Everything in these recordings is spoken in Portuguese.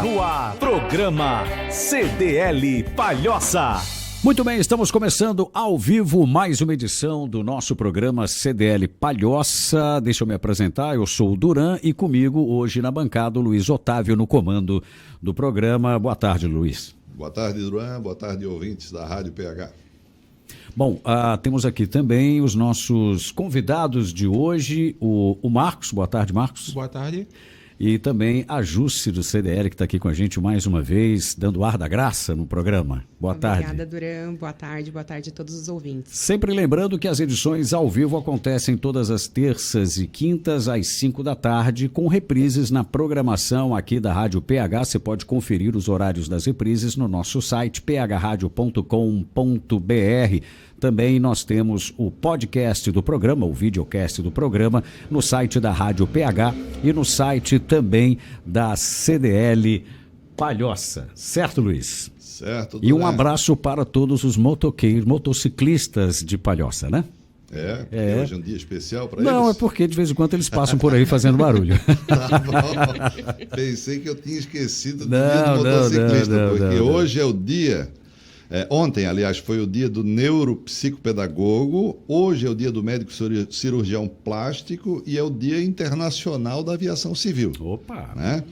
No ar, programa CDL Palhoça. Muito bem, estamos começando ao vivo mais uma edição do nosso programa CDL Palhoça. Deixa eu me apresentar, eu sou o Duran e comigo hoje na bancada o Luiz Otávio no comando do programa. Boa tarde, Luiz. Boa tarde, Duran. Boa tarde, ouvintes da Rádio PH. Bom, temos aqui também os nossos convidados de hoje, o Marcos. Boa tarde, Marcos. Boa tarde. E também a Jusce do CDL, que está aqui com a gente mais uma vez, dando ar da graça no programa. Boa tarde. Obrigada, Duran. Boa tarde a todos os ouvintes. Sempre lembrando que as edições ao vivo acontecem todas as terças e quintas às 5 da tarde, com reprises na programação aqui da Rádio PH. Você pode conferir os horários das reprises no nosso site phradio.com.br. Também nós temos o podcast do programa, o videocast do programa, no site da Rádio PH e no site também da CDL Palhoça. Certo, Luiz? Certo. E um abraço para todos os motociclistas de Palhoça, né? Porque hoje é um dia especial para eles? Não, é porque de vez em quando eles passam por aí fazendo barulho. Tá bom. Pensei que eu tinha esquecido do dia do motociclista, porque hoje é o dia... ontem, aliás, foi o dia do neuropsicopedagogo, hoje é o dia do médico cirurgião plástico e é o dia internacional da aviação civil. Opa! Né?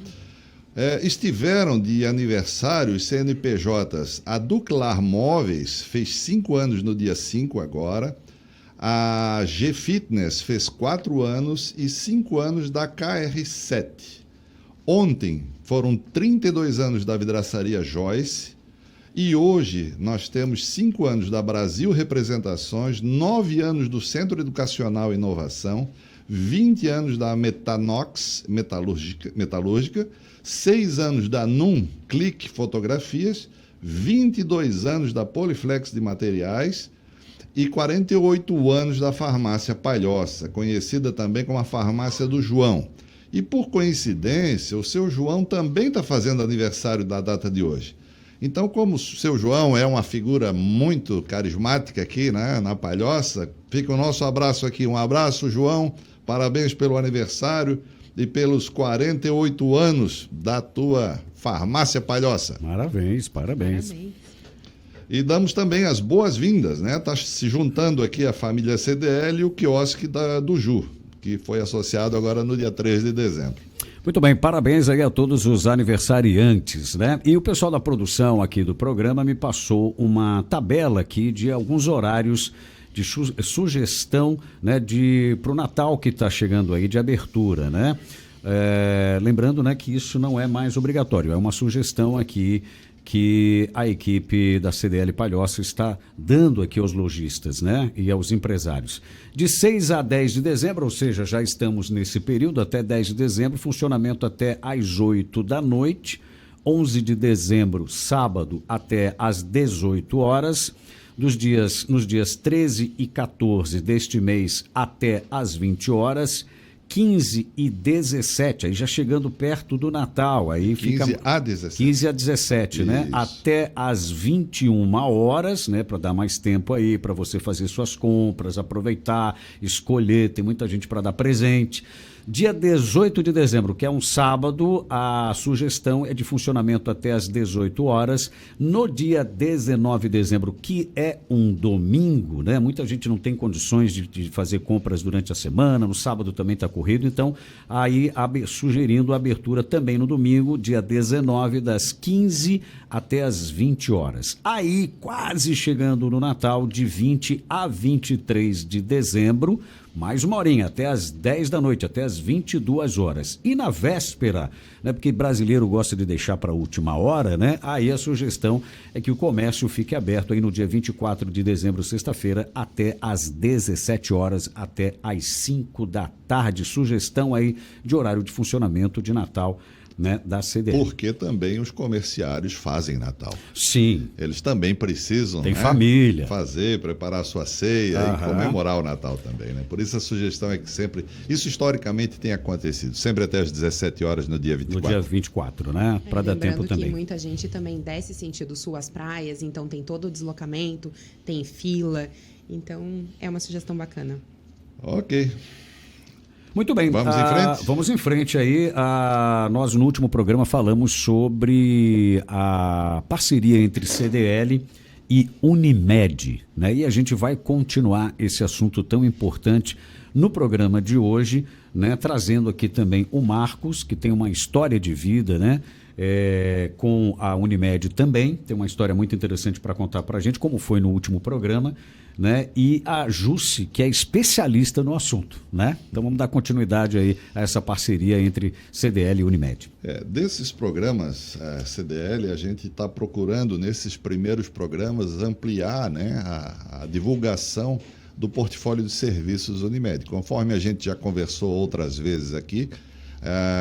Estiveram de aniversário os CNPJs. A Duclar Móveis fez 5 anos no dia 5 agora, a G-Fitness fez 4 anos e 5 anos da KR7. Ontem foram 32 anos da vidraçaria Joyce. E hoje nós temos 5 anos da Brasil Representações, 9 anos do Centro Educacional e Inovação, 20 anos da Metanox Metalúrgica, 6 anos da NUM Clique Fotografias, 22 anos da Poliflex de Materiais e 48 anos da Farmácia Palhoça, conhecida também como a Farmácia do João. E por coincidência, o seu João também está fazendo aniversário da data de hoje. Então, como o seu João é uma figura muito carismática aqui, né, na Palhoça, fica o nosso abraço aqui. Um abraço, João, parabéns pelo aniversário e pelos 48 anos da tua Farmácia Palhoça. Parabéns. E damos também as boas-vindas, né? Está se juntando aqui a família CDL e o quiosque do Ju, que foi associado agora no dia 3 de dezembro. Muito bem, parabéns aí a todos os aniversariantes, né? E o pessoal da produção aqui do programa me passou uma tabela aqui de alguns horários de sugestão, né, para o Natal que está chegando aí, de abertura, né? Lembrando, né, que isso não é mais obrigatório, é uma sugestão aqui que a equipe da CDL Palhoça está dando aqui aos lojistas, né, e aos empresários. De 6 a 10 de dezembro, ou seja, já estamos nesse período, até 10 de dezembro, funcionamento até às 8 da noite, 11 de dezembro, sábado, até às 18 horas, nos dias 13 e 14 deste mês até às 20 horas, 15 e 17, aí já chegando perto do Natal, aí 15 fica... a 17. 15 a 17, Isso. né? Até às 21 horas, né? Para dar mais tempo aí, para você fazer suas compras, aproveitar, escolher, tem muita gente para dar presente. Dia 18 de dezembro, que é um sábado, a sugestão é de funcionamento até às 18 horas. No dia 19 de dezembro, que é um domingo, né? Muita gente não tem condições de fazer compras durante a semana, no sábado também está corrido, então aí sugerindo a abertura também no domingo, dia 19, das 15 até às 20 horas. Aí, quase chegando no Natal, de 20 a 23 de dezembro, mais uma horinha, até às 10 da noite, até às 22 horas. E na véspera, né, porque brasileiro gosta de deixar para a última hora, né? Aí a sugestão é que o comércio fique aberto aí no dia 24 de dezembro, sexta-feira, até às 17 horas, até às 5 da tarde. Sugestão aí de horário de funcionamento de Natal, né, da CDL. Porque também os comerciários fazem Natal. Sim. Eles também precisam, tem, né, família, preparar a sua ceia e comemorar o Natal também, né? Por isso a sugestão é que sempre, isso historicamente tem acontecido, sempre até às 17 horas no dia 24. No dia 24, né? Para dar tempo também. Que muita gente também desce sentido sul às praias, então tem todo o deslocamento, tem fila, então é uma sugestão bacana. Ok. Muito bem. Vamos em frente? Vamos em frente aí. Nós, no último programa, falamos sobre a parceria entre CDL e Unimed, né? E a gente vai continuar esse assunto tão importante no programa de hoje, né? Trazendo aqui também o Marcos, que tem uma história de vida, né? Com a Unimed também, tem uma história muito interessante para contar para a gente, como foi no último programa, né? E a Jusce, que é especialista no assunto, né? Então vamos dar continuidade aí a essa parceria entre CDL e Unimed. Desses programas CDL, a gente está procurando, nesses primeiros programas, ampliar, né, a divulgação do portfólio de serviços Unimed. Conforme a gente já conversou outras vezes aqui,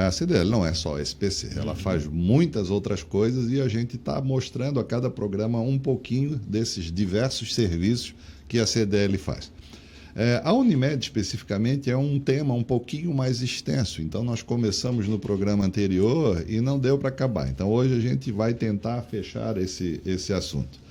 a CDL não é só SPC, ela faz muitas outras coisas e a gente está mostrando a cada programa um pouquinho desses diversos serviços que a CDL faz. A Unimed, especificamente, é um tema um pouquinho mais extenso, então nós começamos no programa anterior e não deu para acabar. Então hoje a gente vai tentar fechar esse assunto.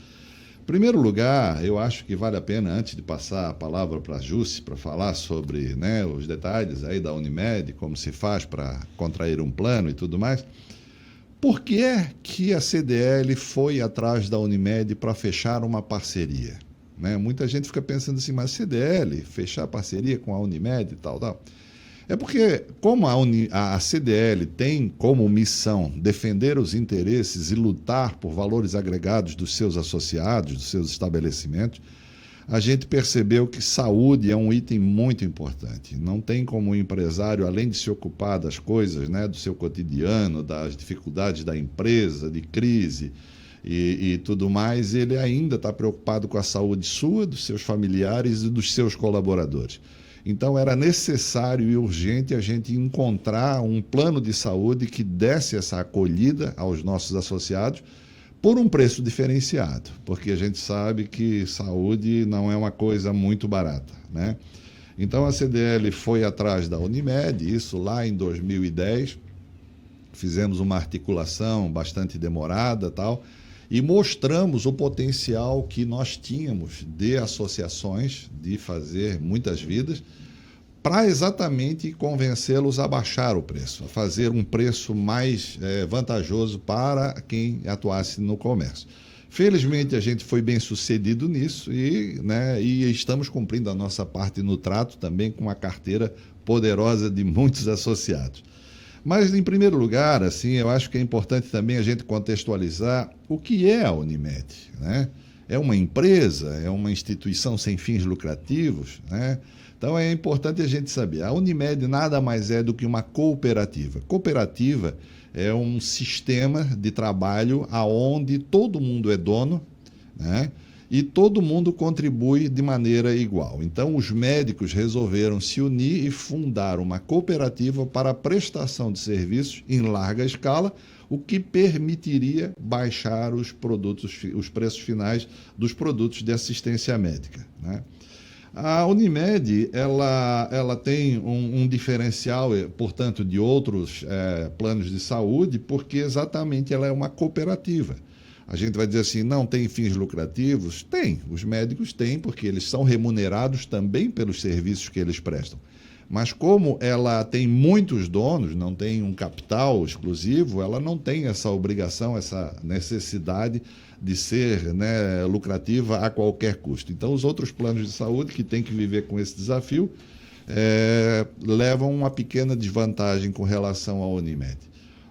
Em primeiro lugar, eu acho que vale a pena, antes de passar a palavra para a Jusce, para falar sobre, né, os detalhes aí da Unimed, como se faz para contrair um plano e tudo mais, por que é que a CDL foi atrás da Unimed para fechar uma parceria? Né? Muita gente fica pensando assim, mas CDL, fechar parceria com a Unimed e tal. É porque, como a CDL tem como missão defender os interesses e lutar por valores agregados dos seus associados, dos seus estabelecimentos, a gente percebeu que saúde é um item muito importante. Não tem como o empresário, além de se ocupar das coisas, né, do seu cotidiano, das dificuldades da empresa, de crise e tudo mais, ele ainda está preocupado com a saúde sua, dos seus familiares e dos seus colaboradores. Então, era necessário e urgente a gente encontrar um plano de saúde que desse essa acolhida aos nossos associados por um preço diferenciado, porque a gente sabe que saúde não é uma coisa muito barata, né? Então, a CDL foi atrás da Unimed, isso lá em 2010, fizemos uma articulação bastante demorada, tal, e mostramos o potencial que nós tínhamos de associações, de fazer muitas vidas, para exatamente convencê-los a baixar o preço, a fazer um preço mais vantajoso para quem atuasse no comércio. Felizmente, a gente foi bem sucedido nisso e estamos cumprindo a nossa parte no trato também com uma carteira poderosa de muitos associados. Mas, em primeiro lugar, assim, eu acho que é importante também a gente contextualizar o que é a Unimed, né? É uma empresa, é uma instituição sem fins lucrativos, né? Então, é importante a gente saber. A Unimed nada mais é do que uma cooperativa. Cooperativa é um sistema de trabalho onde todo mundo é dono, né? E todo mundo contribui de maneira igual. Então, os médicos resolveram se unir e fundar uma cooperativa para a prestação de serviços em larga escala, o que permitiria baixar os preços finais dos produtos de assistência médica, né? A Unimed, ela tem um diferencial, portanto, de outros planos de saúde, porque exatamente ela é uma cooperativa. A gente vai dizer assim, não tem fins lucrativos? Tem, os médicos têm, porque eles são remunerados também pelos serviços que eles prestam. Mas como ela tem muitos donos, não tem um capital exclusivo, ela não tem essa obrigação, essa necessidade de ser, né, lucrativa a qualquer custo. Então, os outros planos de saúde que têm que viver com esse desafio levam uma pequena desvantagem com relação à Unimed.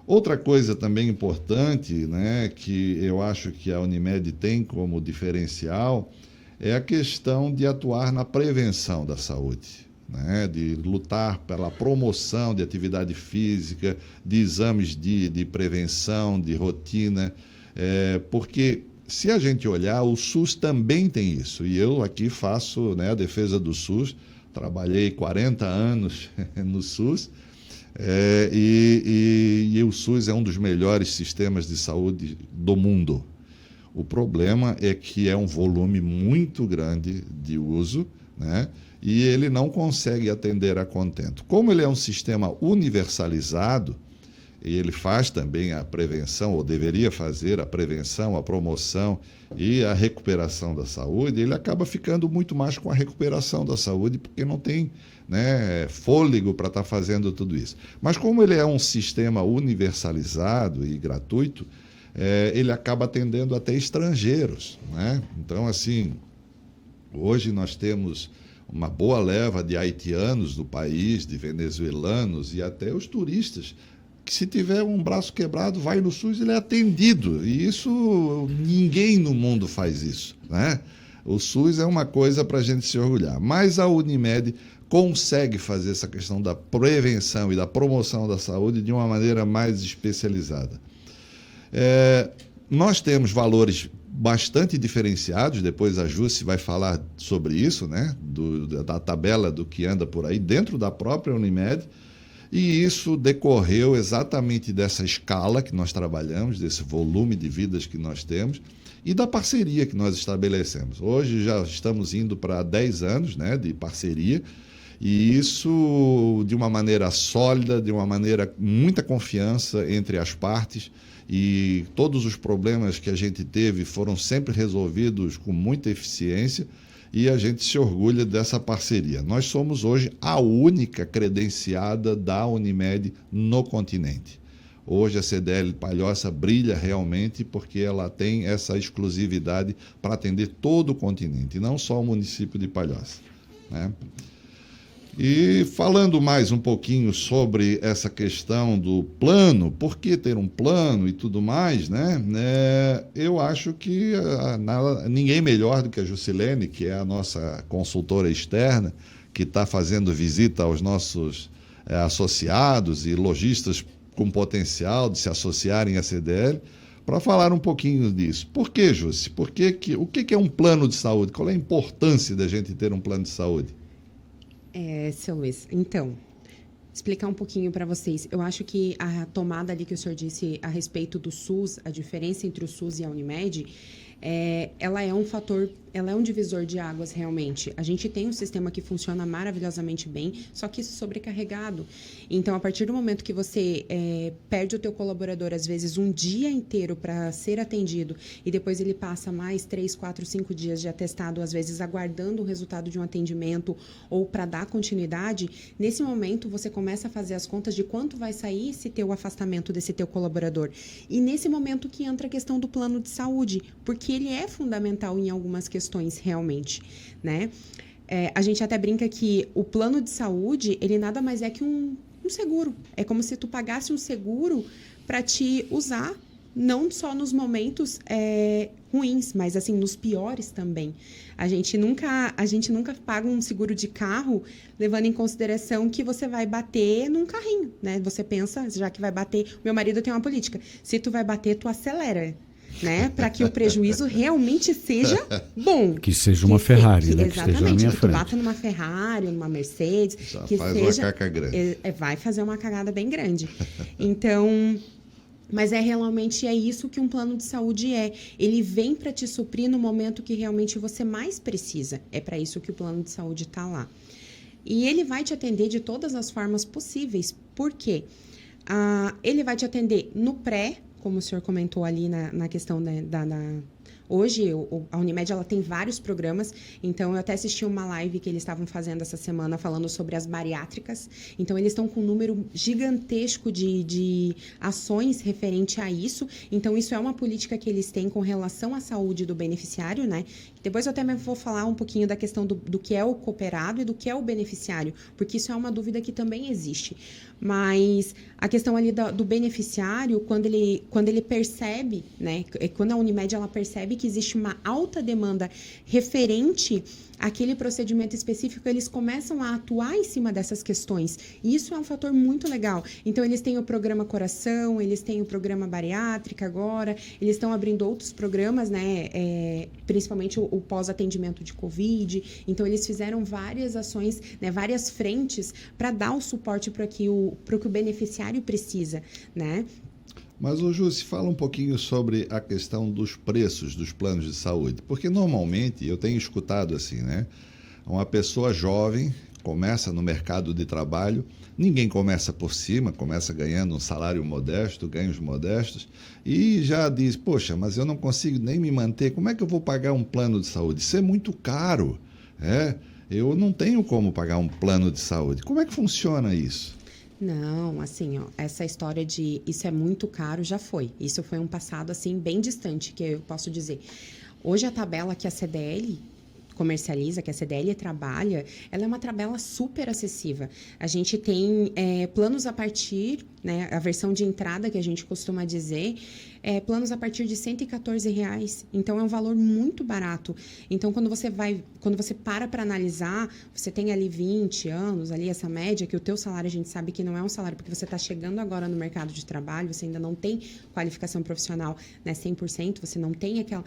Outra coisa também importante, né, que eu acho que a Unimed tem como diferencial é a questão de atuar na prevenção da saúde, né, de lutar pela promoção de atividade física, de exames de prevenção, de rotina, porque se a gente olhar, o SUS também tem isso, e eu aqui faço, né, a defesa do SUS, trabalhei 40 anos no SUS, e o SUS é um dos melhores sistemas de saúde do mundo. O problema é que é um volume muito grande de uso, né? E ele não consegue atender a contento. Como ele é um sistema universalizado, e ele faz também a prevenção, ou deveria fazer a prevenção, a promoção e a recuperação da saúde, ele acaba ficando muito mais com a recuperação da saúde, porque não tem, né, fôlego para estar fazendo tudo isso. Mas como ele é um sistema universalizado e gratuito, ele acaba atendendo até estrangeiros, né? Então, assim, hoje nós temos uma boa leva de haitianos do país, de venezuelanos e até os turistas, que se tiver um braço quebrado, vai no SUS e ele é atendido. E isso, ninguém no mundo faz isso, né? O SUS é uma coisa para a gente se orgulhar. Mas a Unimed consegue fazer essa questão da prevenção e da promoção da saúde de uma maneira mais especializada. Nós temos valores bastante diferenciados, depois a Jusce vai falar sobre isso, né? Da tabela do que anda por aí dentro da própria Unimed, e isso decorreu exatamente dessa escala que nós trabalhamos, desse volume de vidas que nós temos e da parceria que nós estabelecemos. Hoje já estamos indo para 10 anos, né, de parceria, e isso de uma maneira sólida, de uma maneira muita confiança entre as partes, e todos os problemas que a gente teve foram sempre resolvidos com muita eficiência, e a gente se orgulha dessa parceria. Nós somos hoje a única credenciada da Unimed no continente. Hoje a CDL Palhoça brilha realmente porque ela tem essa exclusividade para atender todo o continente, e não só o município de Palhoça, né? E falando mais um pouquinho sobre essa questão do plano, por que ter um plano e tudo mais, né? Eu acho que ninguém melhor do que a Juscelene, que é a nossa consultora externa, que está fazendo visita aos nossos associados e lojistas com potencial de se associarem à CDL, para falar um pouquinho disso. Por que, Jusce? O que é um plano de saúde? Qual é a importância da gente ter um plano de saúde? Seu Luiz, então, explicar um pouquinho para vocês. Eu acho que a tomada ali que o senhor disse a respeito do SUS, a diferença entre o SUS e a Unimed, ela é um fator, ela é um divisor de águas realmente. A gente tem um sistema que funciona maravilhosamente bem, só que isso sobrecarregado. Então, a partir do momento que você perde o teu colaborador, às vezes, um dia inteiro para ser atendido, e depois ele passa mais 3, 4, 5 dias de atestado, às vezes aguardando o resultado de um atendimento ou para dar continuidade, nesse momento você começa a fazer as contas de quanto vai sair esse teu afastamento desse teu colaborador. E nesse momento que entra a questão do plano de saúde, porque ele é fundamental em algumas questões realmente, né? A gente até brinca que o plano de saúde, ele nada mais é que um seguro. É como se tu pagasse um seguro para te usar, não só nos momentos ruins, mas assim, nos piores também. A gente nunca paga um seguro de carro levando em consideração que você vai bater num carrinho, né? Você pensa, já que vai bater... Meu marido tem uma política, se tu vai bater, tu acelera, né? Para que o prejuízo realmente seja bom. Que seja uma Ferrari, né? Que esteja na minha frente. Que tu bata numa Ferrari, numa Mercedes. Já que faz seja, uma caca grande. Vai fazer uma cagada bem grande. Então... Mas realmente isso que um plano de saúde é. Ele vem para te suprir no momento que realmente você mais precisa. É para isso que o plano de saúde está lá. E ele vai te atender de todas as formas possíveis. Por quê? Ele vai te atender no pré, como o senhor comentou ali na questão Hoje, a Unimed ela tem vários programas, então eu até assisti uma live que eles estavam fazendo essa semana falando sobre as bariátricas. Então, eles estão com um número gigantesco de ações referente a isso. Então, isso é uma política que eles têm com relação à saúde do beneficiário, né? Depois eu até vou falar um pouquinho da questão do que é o cooperado e do que é o beneficiário, porque isso é uma dúvida que também existe. Mas a questão ali do beneficiário, quando ele percebe, né? Quando a Unimed ela percebe que existe uma alta demanda referente àquele procedimento específico, eles começam a atuar em cima dessas questões. E isso é um fator muito legal. Então, eles têm o programa Coração, eles têm o programa Bariátrica agora, eles estão abrindo outros programas, né? Principalmente o pós-atendimento de Covid. Então, eles fizeram várias ações, né? Várias frentes para dar o suporte para que o beneficiário precisa, né? Mas, Jusce, fala um pouquinho sobre a questão dos preços dos planos de saúde, porque normalmente eu tenho escutado assim, né? Uma pessoa jovem começa no mercado de trabalho, ninguém começa por cima, começa ganhando um salário modesto, ganhos modestos, e já diz, poxa, mas eu não consigo nem me manter, como é que eu vou pagar um plano de saúde? Isso é muito caro, eu não tenho como pagar um plano de saúde. Como é que funciona isso? Não, assim, ó, essa história de isso é muito caro já foi. Isso foi um passado, assim, bem distante, que eu posso dizer. Hoje a tabela que a CDL comercializa, que a CDL trabalha, ela é uma tabela super acessível. A gente tem planos a partir, né, a versão de entrada que a gente costuma dizer, planos a partir de R$114. Então, é um valor muito barato. Então, quando você para analisar, você tem ali 20 anos, ali essa média, que o teu salário a gente sabe que não é um salário, porque você está chegando agora no mercado de trabalho, você ainda não tem qualificação profissional, né, 100%, você não tem aquela...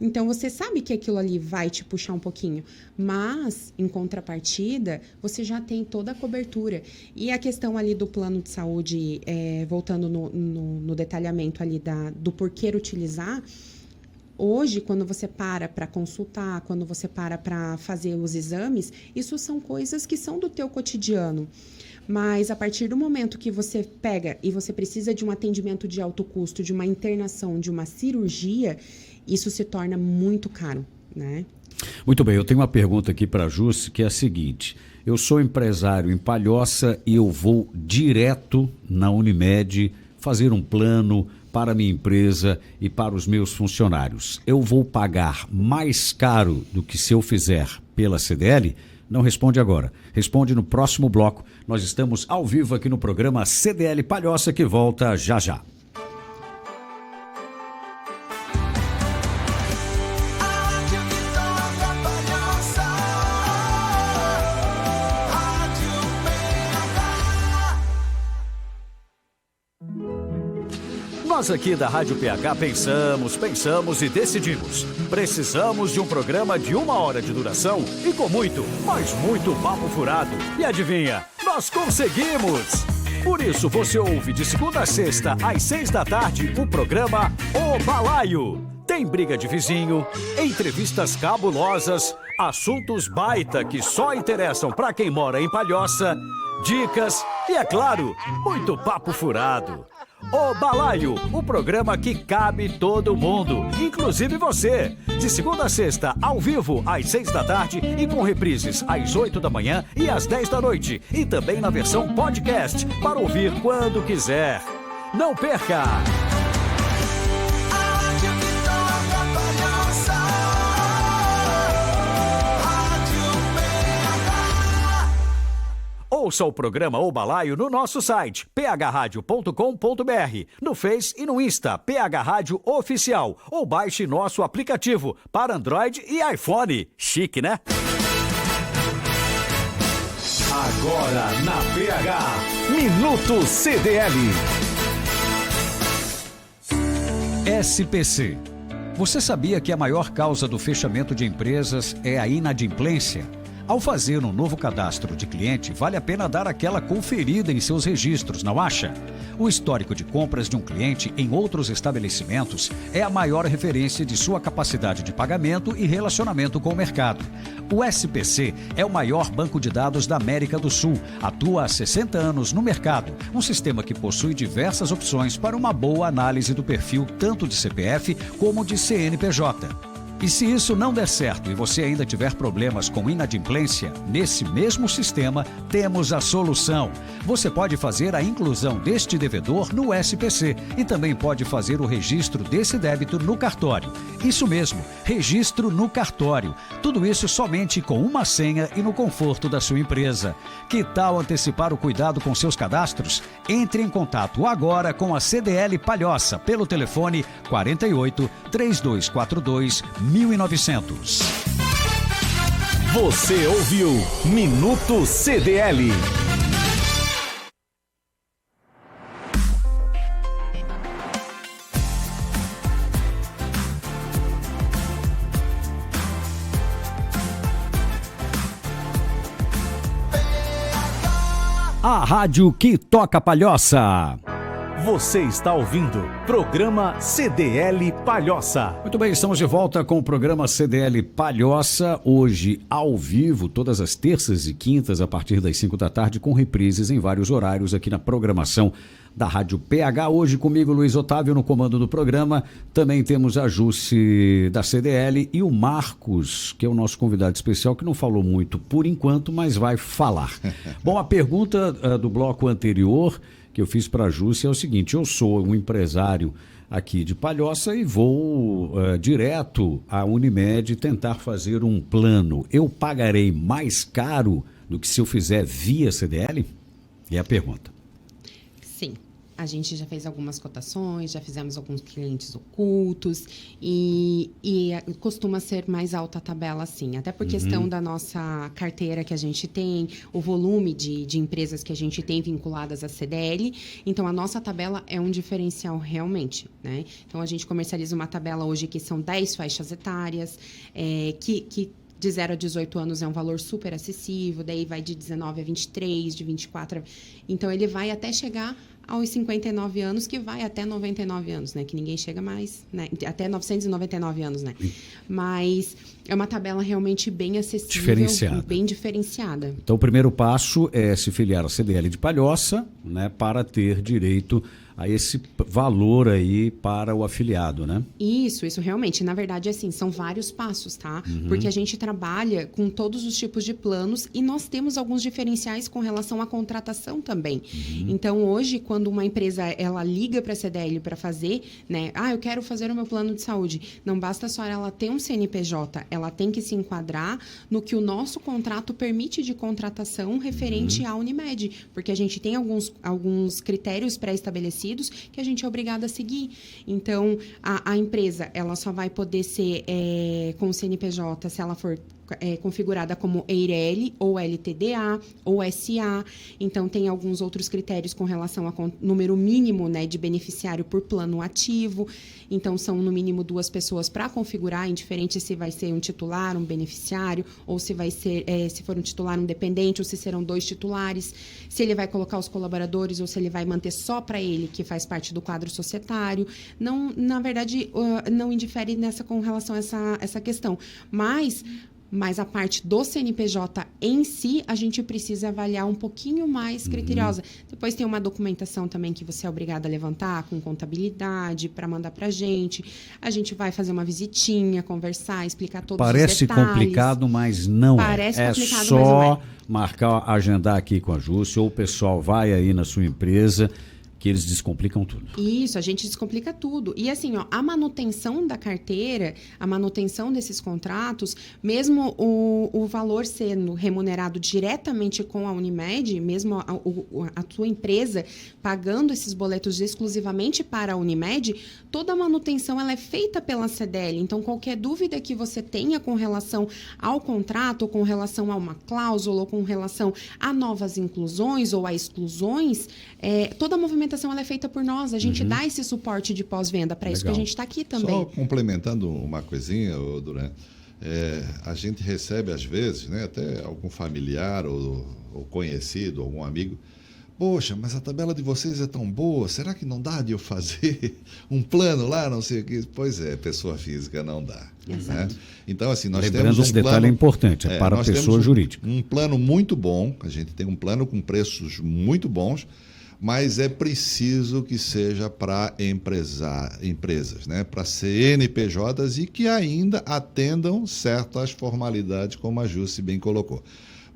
Então, você sabe que aquilo ali vai te puxar um pouquinho, mas, em contrapartida, você já tem toda a cobertura. E a questão ali do plano de saúde, voltando no detalhamento ali do porquê utilizar, hoje, quando você para consultar, quando você para fazer os exames, isso são coisas que são do teu cotidiano. Mas a partir do momento que você pega e você precisa de um atendimento de alto custo, de uma internação, de uma cirurgia, isso se torna muito caro, né? Muito bem, eu tenho uma pergunta aqui para a Jusce, que é a seguinte: eu sou empresário em Palhoça e eu vou direto na Unimed fazer um plano para a minha empresa e para os meus funcionários. Eu vou pagar mais caro do que se eu fizer pela CDL? Não responde agora, responde no próximo bloco. Nós estamos ao vivo aqui no programa CDL Palhoça, que volta já já. Nós aqui da Rádio PH pensamos e decidimos. Precisamos de um programa de 1 hora de duração e com muito, mas muito papo furado. E adivinha? Nós conseguimos! Por isso você ouve de segunda a sexta às 6 da tarde o programa O Balaio. Tem briga de vizinho, entrevistas cabulosas, assuntos baita que só interessam para quem mora em Palhoça, dicas e, é claro, muito papo furado. O Balaio, o programa que cabe todo mundo, inclusive você. De segunda a sexta, ao vivo, às 6 da tarde e com reprises às 8 da manhã e às 10 da noite. E também na versão podcast, para ouvir quando quiser. Não perca! Ouça o programa O Balaio no nosso site, phradio.com.br, no Face e no Insta, PH Rádio Oficial, ou baixe nosso aplicativo para Android e iPhone. Chique, né? Agora na PH, Minuto CDL. SPC. Você sabia que a maior causa do fechamento de empresas é a inadimplência? Ao fazer um novo cadastro de cliente, vale a pena dar aquela conferida em seus registros, não acha? O histórico de compras de um cliente em outros estabelecimentos é a maior referência de sua capacidade de pagamento e relacionamento com o mercado. O SPC é o maior banco de dados da América do Sul, atua há 60 anos no mercado, um sistema que possui diversas opções para uma boa análise do perfil tanto de CPF como de CNPJ. E se isso não der certo e você ainda tiver problemas com inadimplência, nesse mesmo sistema temos a solução. Você pode fazer a inclusão deste devedor no SPC e também pode fazer o registro desse débito no cartório. Isso mesmo, registro no cartório. Tudo isso somente com uma senha e no conforto da sua empresa. Que tal antecipar o cuidado com seus cadastros? Entre em contato agora com a CDL Palhoça pelo telefone 48 3242 1900. Você ouviu Minuto CDL. A rádio que toca Palhoça. Você está ouvindo programa CDL Palhoça. Muito bem, estamos de volta com o programa CDL Palhoça, hoje ao vivo, todas as terças e quintas, a partir das 5 da tarde, com reprises em vários horários aqui na programação da Rádio PH. Hoje comigo, Luiz Otávio, no comando do programa. Também temos a Jusce da CDL e o Marcos, que é o nosso convidado especial, que não falou muito por enquanto, mas vai falar. Bom, a pergunta do bloco anterior que eu fiz para a Jusce é o seguinte: eu sou um empresário aqui de Palhoça e vou direto à Unimed tentar fazer um plano. Eu pagarei mais caro do que se eu fizer via CDL? É a pergunta. Sim, a gente já fez algumas cotações, já fizemos alguns clientes ocultos e costuma ser mais alta a tabela, sim. Até por questão da nossa carteira que a gente tem, o volume de empresas que a gente tem vinculadas à CDL. Então, a nossa tabela é um diferencial realmente, né? Então, a gente comercializa uma tabela hoje que são 10 faixas etárias, que de 0 a 18 anos é um valor super acessível, daí vai de 19 a 23, de 24 a... Então, ele vai até chegar aos 59 anos, que vai até 99 anos, né? Que ninguém chega mais, né? Até 999 anos, né? Mas é uma tabela realmente bem acessível. Diferenciada. Bem diferenciada. Então, o primeiro passo é se filiar à CDL de Palhoça, né? Para ter direito a esse valor aí para o afiliado, né? Isso realmente. Na verdade, assim, são vários passos, tá? Porque a gente trabalha com todos os tipos de planos e nós temos alguns diferenciais com relação à contratação também. Então, hoje, quando uma empresa, ela liga para a CDL para fazer, né? Eu quero fazer o meu plano de saúde. Não basta só ela ter um CNPJ, ela tem que se enquadrar no que o nosso contrato permite de contratação referente à Unimed. Porque a gente tem alguns critérios pré-estabelecidos que a gente é obrigado a seguir. Então, a empresa, ela só vai poder ser com o CNPJ se ela for configurada como EIRELI ou LTDA ou SA. Então, tem alguns outros critérios com relação ao número mínimo, né, de beneficiário por plano ativo. Então, são no mínimo 2 pessoas para configurar, indiferente se vai ser um titular, um beneficiário, ou se vai ser, se for um titular, um dependente, ou se serão 2 titulares, se ele vai colocar os colaboradores ou se ele vai manter só para ele, que faz parte do quadro societário. Não, na verdade, não indifere com relação a essa questão. Mas a parte do CNPJ em si, a gente precisa avaliar um pouquinho mais criteriosa. Depois tem uma documentação também que você é obrigado a levantar com contabilidade para mandar para a gente. A gente vai fazer uma visitinha, conversar, explicar todos os detalhes. Parece complicado, mas não Parece é. complicado, É só mas não é. marcar, agendar aqui com a Jusce, ou o pessoal vai aí na sua empresa, que eles descomplicam tudo. Isso, a gente descomplica tudo. E assim, a manutenção da carteira, a manutenção desses contratos, mesmo o valor sendo remunerado diretamente com a Unimed, mesmo a tua empresa pagando esses boletos exclusivamente para a Unimed, toda a manutenção ela é feita pela CDL. Então, qualquer dúvida que você tenha com relação ao contrato, ou com relação a uma cláusula, ou com relação a novas inclusões ou a exclusões, toda a movimentação ela é feita por nós. A gente dá esse suporte de pós-venda. Para isso que a gente está aqui também. Só complementando uma coisinha, Duran, a gente recebe às vezes, né, até algum familiar ou conhecido, algum amigo: poxa, mas a tabela de vocês é tão boa, será que não dá de eu fazer um plano lá, não sei o que? Pois é, pessoa física não dá. Né? Então, assim, nós temos esse detalhe é importante, para a pessoa jurídica. Um plano muito bom, a gente tem um plano com preços muito bons, mas é preciso que seja para empresas, né? Para CNPJs e que ainda atendam certas formalidades, como a Jusce bem colocou.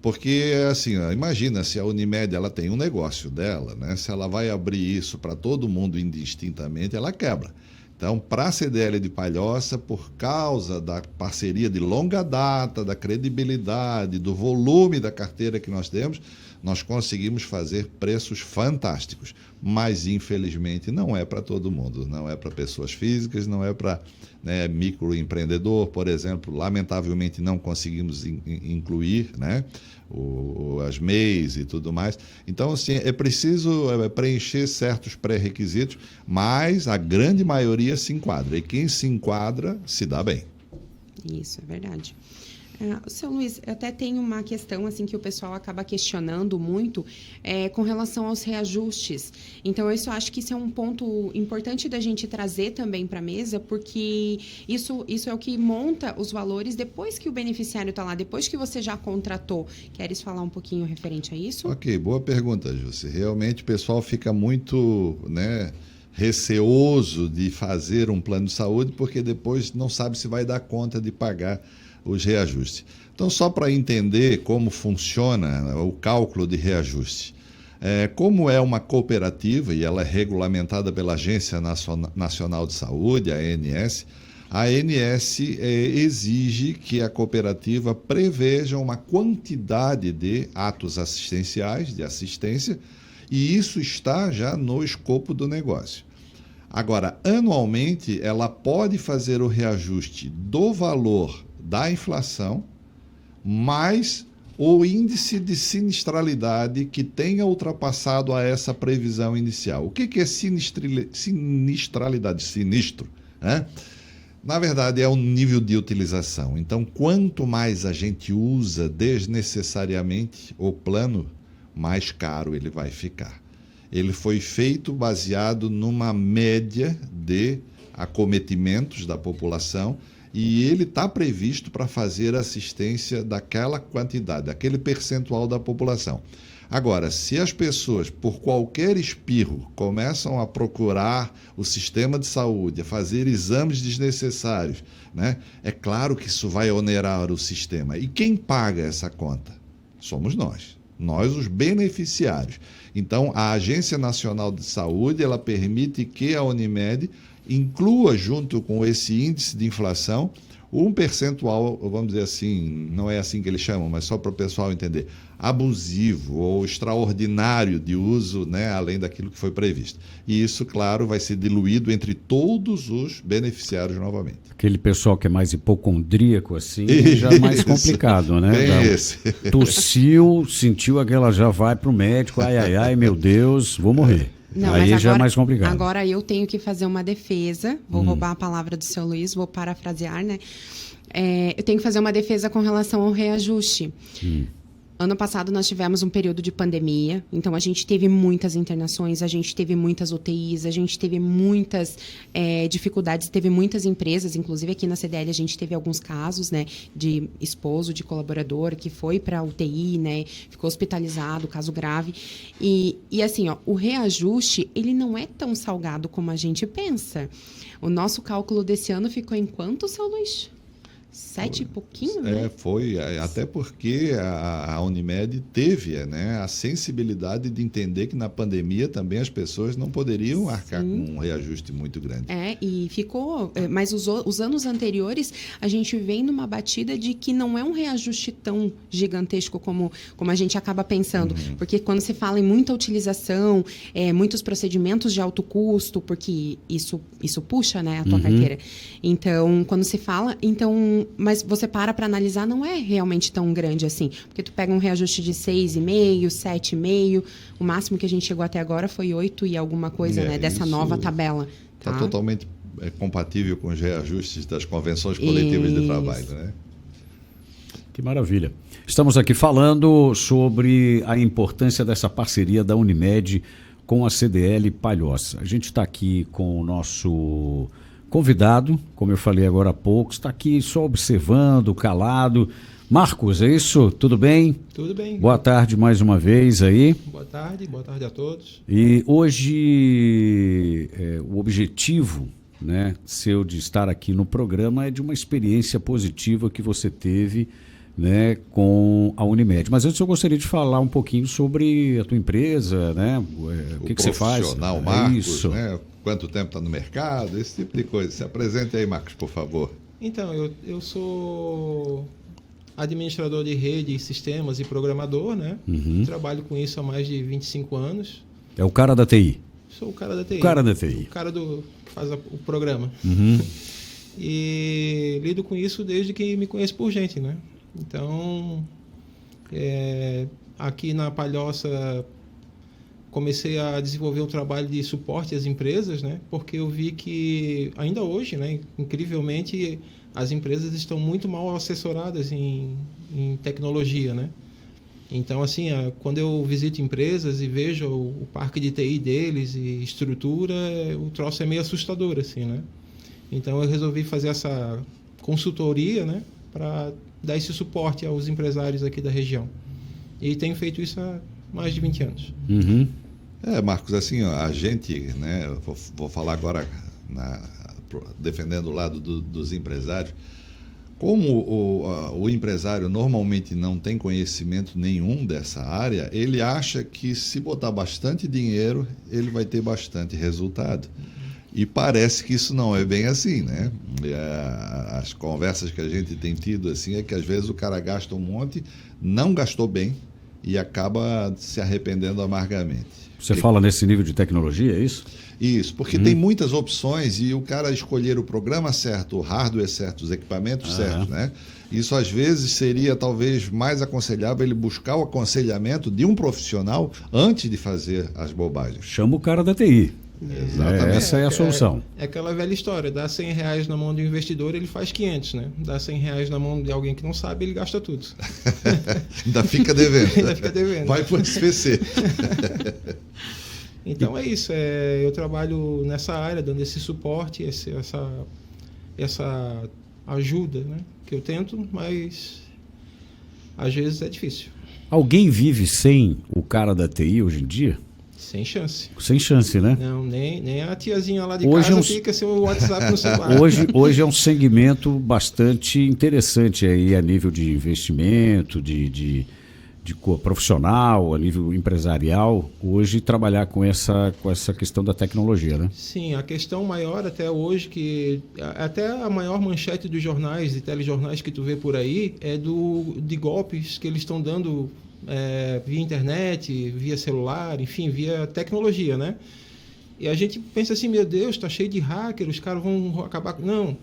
Porque, assim, imagina se a Unimed ela tem um negócio dela, né? Se ela vai abrir isso para todo mundo indistintamente, ela quebra. Então, para a CDL de Palhoça, por causa da parceria de longa data, da credibilidade, do volume da carteira que nós temos, nós conseguimos fazer preços fantásticos. Mas, infelizmente, não é para todo mundo. Não é para pessoas físicas, não é para, né, microempreendedor, por exemplo. Lamentavelmente, não conseguimos incluir, né, as MEIs e tudo mais. Então, assim, é preciso preencher certos pré-requisitos, mas a grande maioria se enquadra. E quem se enquadra, se dá bem. Isso, é verdade. Seu Luiz, eu até tenho uma questão assim que o pessoal acaba questionando muito com relação aos reajustes. Então, eu acho que isso é um ponto importante da gente trazer também para a mesa, porque isso é o que monta os valores depois que o beneficiário está lá, depois que você já contratou. Queres falar um pouquinho referente a isso? Ok, boa pergunta, Jússi. Realmente o pessoal fica muito, receoso de fazer um plano de saúde porque depois não sabe se vai dar conta de pagar os reajustes. Então, só para entender como funciona o cálculo de reajuste. Como é uma cooperativa e ela é regulamentada pela Agência Nacional de Saúde, a ANS, exige que a cooperativa preveja uma quantidade de atos assistenciais, de assistência, e isso está já no escopo do negócio. Agora, anualmente, ela pode fazer o reajuste do valor da inflação, mais o índice de sinistralidade que tenha ultrapassado a essa previsão inicial. O que é sinistralidade? Sinistro, né? Na verdade, é o nível de utilização. Então, quanto mais a gente usa desnecessariamente o plano, mais caro ele vai ficar. Ele foi feito baseado numa média de acometimentos da população e ele está previsto para fazer assistência daquela quantidade, daquele percentual da população. Agora, se as pessoas, por qualquer espirro, começam a procurar o sistema de saúde, a fazer exames desnecessários, é claro que isso vai onerar o sistema. E quem paga essa conta? Somos nós, os beneficiários. Então, a Agência Nacional de Saúde, ela permite que a Unimed inclua junto com esse índice de inflação um percentual, vamos dizer assim, não é assim que eles chamam, mas só para o pessoal entender, abusivo ou extraordinário de uso, além daquilo que foi previsto. E isso, claro, vai ser diluído entre todos os beneficiários novamente. Aquele pessoal que é mais hipocondríaco, assim, já é mais complicado, né? Tossiu, sentiu aquela, já vai para o médico, ai, meu Deus, vou morrer. Não, aí agora, já é mais complicado. Agora eu tenho que fazer uma defesa, vou roubar a palavra do seu Luiz, vou parafrasear, eu tenho que fazer uma defesa com relação ao reajuste. Ano passado nós tivemos um período de pandemia, então a gente teve muitas internações, a gente teve muitas UTIs, a gente teve muitas dificuldades, teve muitas empresas, inclusive aqui na CDL a gente teve alguns casos, de esposo, de colaborador que foi para UTI, ficou hospitalizado, caso grave. E assim, o reajuste, ele não é tão salgado como a gente pensa. O nosso cálculo desse ano ficou em quanto, seu Luiz? 7 e pouquinho, né? Foi, até porque a Unimed teve a sensibilidade de entender que na pandemia também as pessoas não poderiam arcar com um reajuste muito grande. E ficou, mas os anos anteriores a gente vem numa batida de que não é um reajuste tão gigantesco como a gente acaba pensando, porque quando se fala em muita utilização, muitos procedimentos de alto custo, porque isso puxa, a tua carteira. Então, quando se fala, mas você para analisar, não é realmente tão grande assim. Porque tu pega um reajuste de 6,5%, 7,5%, o máximo que a gente chegou até agora foi 8 e alguma coisa, dessa nova tabela. Está totalmente compatível com os reajustes das convenções coletivas de trabalho, Que maravilha. Estamos aqui falando sobre a importância dessa parceria da Unimed com a CDL Palhoça. A gente está aqui com o nosso convidado, como eu falei agora há pouco, está aqui só observando, calado. Marcos, é isso? Tudo bem? Tudo bem. Boa tarde mais uma vez aí. Boa tarde a todos. E hoje o objetivo seu de estar aqui no programa é de uma experiência positiva que você teve com a Unimed. Mas antes eu gostaria de falar um pouquinho sobre a tua empresa, o que você faz. Profissional Marcos, quanto tempo está no mercado, esse tipo de coisa. Se apresente aí, Marcos, por favor. Então, eu sou administrador de rede, sistemas e programador, Trabalho com isso há mais de 25 anos. É o cara da TI? Sou o cara da TI. O cara da TI. O cara que faz o programa. E lido com isso desde que me conheço por gente, Então, aqui na Palhoça comecei a desenvolver um trabalho de suporte às empresas, né? Porque eu vi que ainda hoje, né, incrivelmente, as empresas estão muito mal assessoradas em tecnologia, né? Então, assim, quando eu visito empresas e vejo o parque de TI deles e estrutura, o troço é meio assustador, assim, né? Então, eu resolvi fazer essa consultoria, né, para dar esse suporte aos empresários aqui da região. E tenho feito isso há mais de 20 anos. Uhum. Marcos, assim, ó, a gente, né, eu vou falar agora defendendo o lado dos empresários. Como o empresário normalmente não tem conhecimento nenhum dessa área, ele acha que se botar bastante dinheiro, ele vai ter bastante resultado. E parece que isso não é bem assim, né? As conversas que a gente tem tido assim é que às vezes o cara gasta um monte, não gastou bem e acaba se arrependendo amargamente. Você fala nesse nível de tecnologia, é isso? Isso, porque tem muitas opções e o cara escolher o programa certo, o hardware certo, os equipamentos certos, né? Isso às vezes seria talvez mais aconselhável ele buscar o aconselhamento de um profissional antes de fazer as bobagens. Chama o cara da TI. Exatamente. Essa é a solução. É aquela velha história, dá R$100 na mão do investidor, ele faz 500, né? Dá R$100 na mão de alguém que não sabe, ele gasta tudo. Ainda fica devendo. Ainda fica devendo. Vai para o SPC. Então é isso, eu trabalho nessa área, dando esse suporte, essa ajuda, né, que eu tento, mas às vezes é difícil. Alguém vive sem o cara da TI hoje em dia? Sem chance. Sem chance, né? Não, nem a tiazinha lá de Hoje casa fica sem o WhatsApp no celular. Hoje é um segmento bastante interessante aí a nível de investimento, de profissional, a nível empresarial, hoje trabalhar com essa questão da tecnologia, né? Sim, a questão maior até hoje, que até a maior manchete dos jornais e telejornais que tu vê por aí é de golpes que eles estão dando via internet, via celular, enfim, via tecnologia, né? E a gente pensa assim, meu Deus, tá cheio de hacker, os caras vão acabar... Não.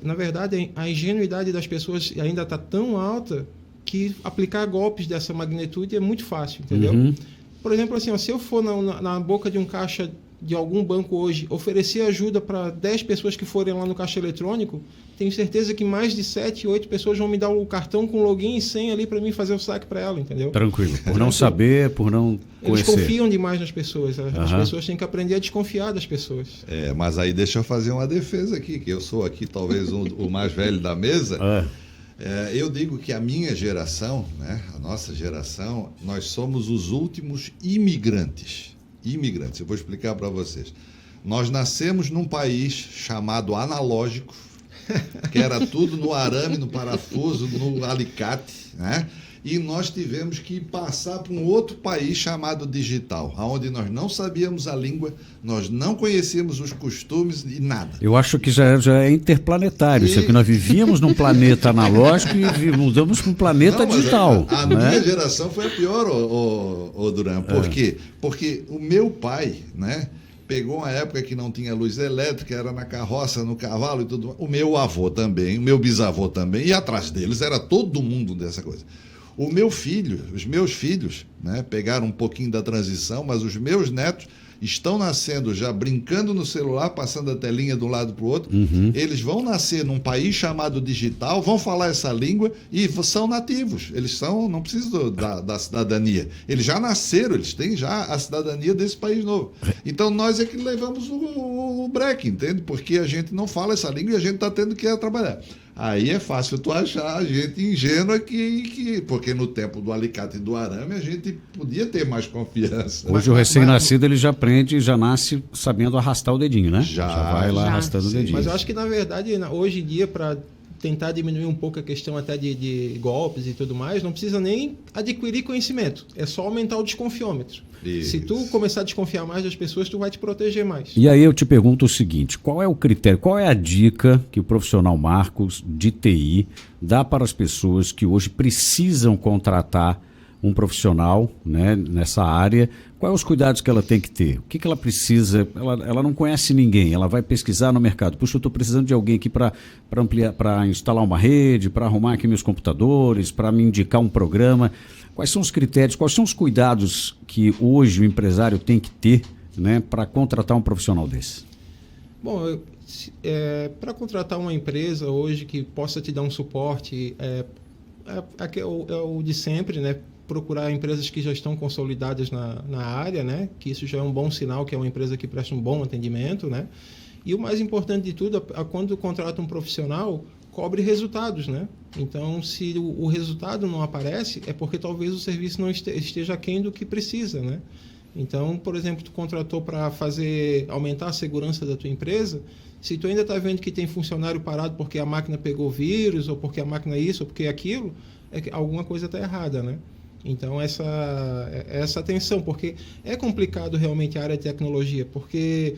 Na verdade, a ingenuidade das pessoas ainda está tão alta que aplicar golpes dessa magnitude é muito fácil, entendeu? Uhum. Por exemplo, assim, se eu for na boca de um caixa de algum banco hoje, oferecer ajuda para 10 pessoas que forem lá no caixa eletrônico, tenho certeza que mais de 7, 8 pessoas vão me dar o cartão com login e senha ali para mim fazer o saque para ela, entendeu? Tranquilo, por não saber, por não Eles conhecer. confiam demais nas pessoas, as pessoas têm que aprender a desconfiar das pessoas. Mas aí deixa eu fazer uma defesa aqui, que eu sou aqui talvez o mais velho da mesa. Eu digo que a minha geração, né, a nossa geração, nós somos os últimos imigrantes. Eu vou explicar para vocês. Nós nascemos num país chamado analógico, que era tudo no arame, no parafuso, no alicate, né? E nós tivemos que passar para um outro país chamado digital, onde nós não sabíamos a língua, nós não conhecíamos os costumes e nada. Eu acho que já é interplanetário, isso aqui nós vivíamos num planeta analógico e mudamos para um planeta digital. A minha geração foi a pior, Duran. Por quê? Porque o meu pai, né, pegou uma época que não tinha luz elétrica, era na carroça, no cavalo e tudo. O meu avô também, o meu bisavô também, e atrás deles era todo mundo dessa coisa. Os meus filhos, né, pegaram um pouquinho da transição, mas os meus netos estão nascendo já brincando no celular, passando a telinha de um lado para o outro. Eles vão nascer num país chamado digital, vão falar essa língua e são nativos. Eles não precisam da cidadania. Eles já nasceram, eles têm já a cidadania desse país novo. Então nós é que levamos o breque, entende? Porque a gente não fala essa língua e a gente está tendo que trabalhar. Aí é fácil tu achar a gente ingênua porque no tempo do alicate e do arame a gente podia ter mais confiança. Hoje o recém-nascido ele já aprende, já nasce sabendo arrastar o dedinho, né? Já vai lá arrastando o dedinho. Mas eu acho que na verdade hoje em dia para tentar diminuir um pouco a questão até de golpes e tudo mais, não precisa nem adquirir conhecimento, é só aumentar o desconfiômetro. Isso. Se tu começar a desconfiar mais das pessoas, tu vai te proteger mais. E aí eu te pergunto o seguinte, qual é o critério, qual é a dica que o profissional Marcos de TI dá para as pessoas que hoje precisam contratar um profissional, né, nessa área, quais os cuidados que ela tem que ter? O que ela precisa? Ela não conhece ninguém, ela vai pesquisar no mercado. Puxa, eu estou precisando de alguém aqui para ampliar, para instalar uma rede, para arrumar aqui meus computadores, para me indicar um programa. Quais são os critérios, quais são os cuidados que hoje o empresário tem que ter, né, para contratar um profissional desse? Bom, para contratar uma empresa hoje que possa te dar um suporte, é o de sempre, né? Procurar empresas que já estão consolidadas na área, né? Que isso já é um bom sinal, que é uma empresa que presta um bom atendimento, né? E o mais importante de tudo, quando contrata um profissional, cobre resultados, né? Então, se o resultado não aparece, é porque talvez o serviço não esteja aquém do que precisa, né? Então, por exemplo, tu contratou para aumentar a segurança da tua empresa, se tu ainda está vendo que tem funcionário parado porque a máquina pegou vírus, ou porque a máquina isso, ou porque aquilo, é que alguma coisa está errada, né? Então, essa atenção, porque é complicado realmente a área de tecnologia, porque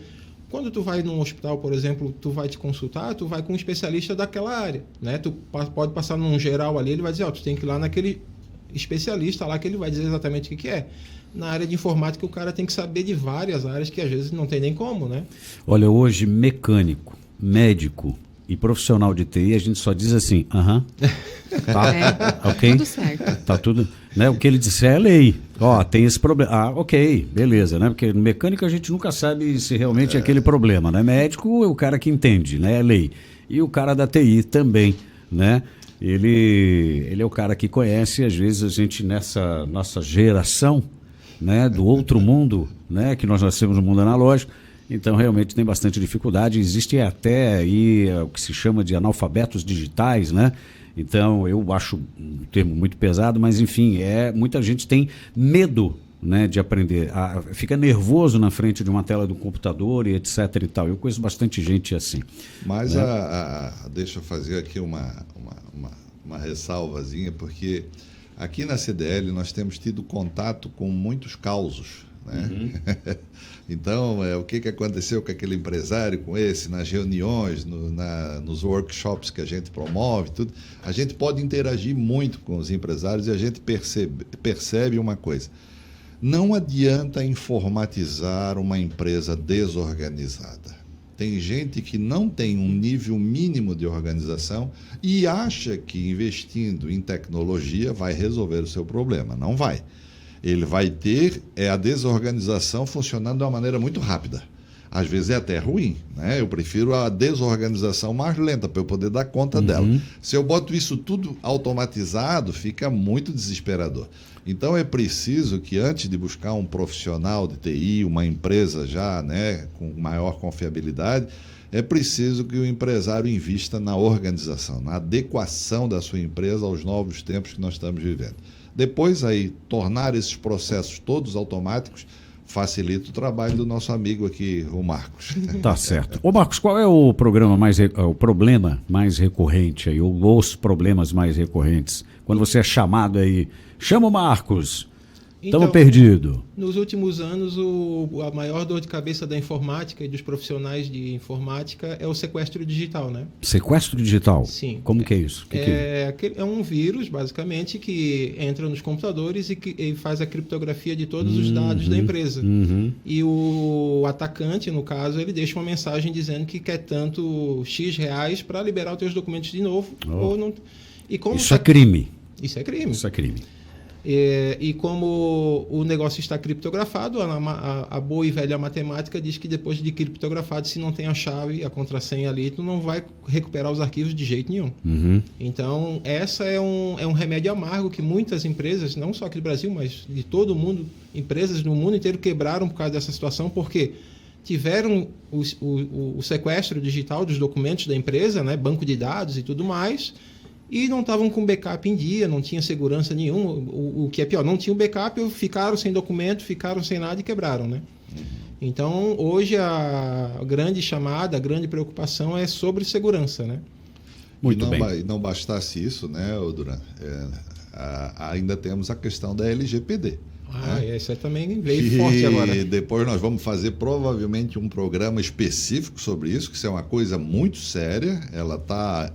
quando tu vai num hospital, por exemplo, tu vai te consultar, tu vai com um especialista daquela área, né? Tu pode passar num geral ali, ele vai dizer, tu tem que ir lá naquele especialista lá que ele vai dizer exatamente o que é. Na área de informática, o cara tem que saber de várias áreas que às vezes não tem nem como, né? Olha, hoje mecânico, médico e profissional de TI, a gente só diz assim, tá, ok? Tudo certo. Tá tudo, né? O que ele disser é lei. Ó, tem esse problema. Ok, beleza, né? Porque no mecânico a gente nunca sabe se realmente é aquele problema, né? Médico é o cara que entende, né? É lei. E o cara da TI também, né? Ele é o cara que conhece, às vezes a gente nessa nossa geração, né, do outro mundo, né, que nós nascemos no mundo analógico, então realmente tem bastante dificuldade. Existe até aí o que se chama de analfabetos digitais, né? Então eu acho um termo muito pesado, mas enfim, muita gente tem medo, né, de aprender, fica nervoso na frente de uma tela do computador e etc e tal. Eu conheço bastante gente assim. Mas né? Deixa eu fazer aqui uma ressalvazinha, porque aqui na CDL nós temos tido contato com muitos causos, né? Então, o que aconteceu com aquele empresário, com esse, nas reuniões, nos workshops que a gente promove, tudo, a gente pode interagir muito com os empresários e a gente percebe uma coisa. Não adianta informatizar uma empresa desorganizada. Tem gente que não tem um nível mínimo de organização e acha que investindo em tecnologia vai resolver o seu problema. Não vai. Ele vai ter a desorganização funcionando de uma maneira muito rápida. Às vezes é até ruim, né? Eu prefiro a desorganização mais lenta para eu poder dar conta dela. Se eu boto isso tudo automatizado, fica muito desesperador. Então é preciso que antes de buscar um profissional de TI, uma empresa já, né, com maior confiabilidade, é preciso que o empresário invista na organização, na adequação da sua empresa aos novos tempos que nós estamos vivendo. Depois aí, tornar esses processos todos automáticos facilita o trabalho do nosso amigo aqui, o Marcos. Tá certo. Ô Marcos, qual é o problema mais recorrente aí, ou os problemas mais recorrentes? Quando você é chamado aí, chama o Marcos, estamos perdidos. Nos últimos anos, a maior dor de cabeça da informática e dos profissionais de informática é o sequestro digital, né? Sequestro digital? Sim. Como que é isso? É um vírus, basicamente, que entra nos computadores e faz a criptografia de todos os dados da empresa. E o atacante, no caso, ele deixa uma mensagem dizendo que quer tanto X reais para liberar os teus documentos de novo. Ou não, isso é crime. Isso é crime. Isso é crime. E como o negócio está criptografado, a boa e velha matemática diz que depois de criptografado, se não tem a chave, a contrassenha ali, tu não vai recuperar os arquivos de jeito nenhum. Então, essa é um remédio amargo que muitas empresas, não só aqui do Brasil, mas de todo o mundo, empresas no mundo inteiro quebraram por causa dessa situação, porque tiveram o sequestro digital dos documentos da empresa, né, banco de dados e tudo mais, e não estavam com backup em dia, não tinha segurança nenhuma. O que é pior, não tinha o backup, ficaram sem documento, ficaram sem nada e quebraram, né? Então, hoje a grande chamada, a grande preocupação é sobre segurança, né? Muito bem. E não bastasse isso, né, Duran? Ainda temos a questão da LGPD. Isso também veio forte agora. E depois nós vamos fazer provavelmente um programa específico sobre isso, que isso é uma coisa muito séria. Ela está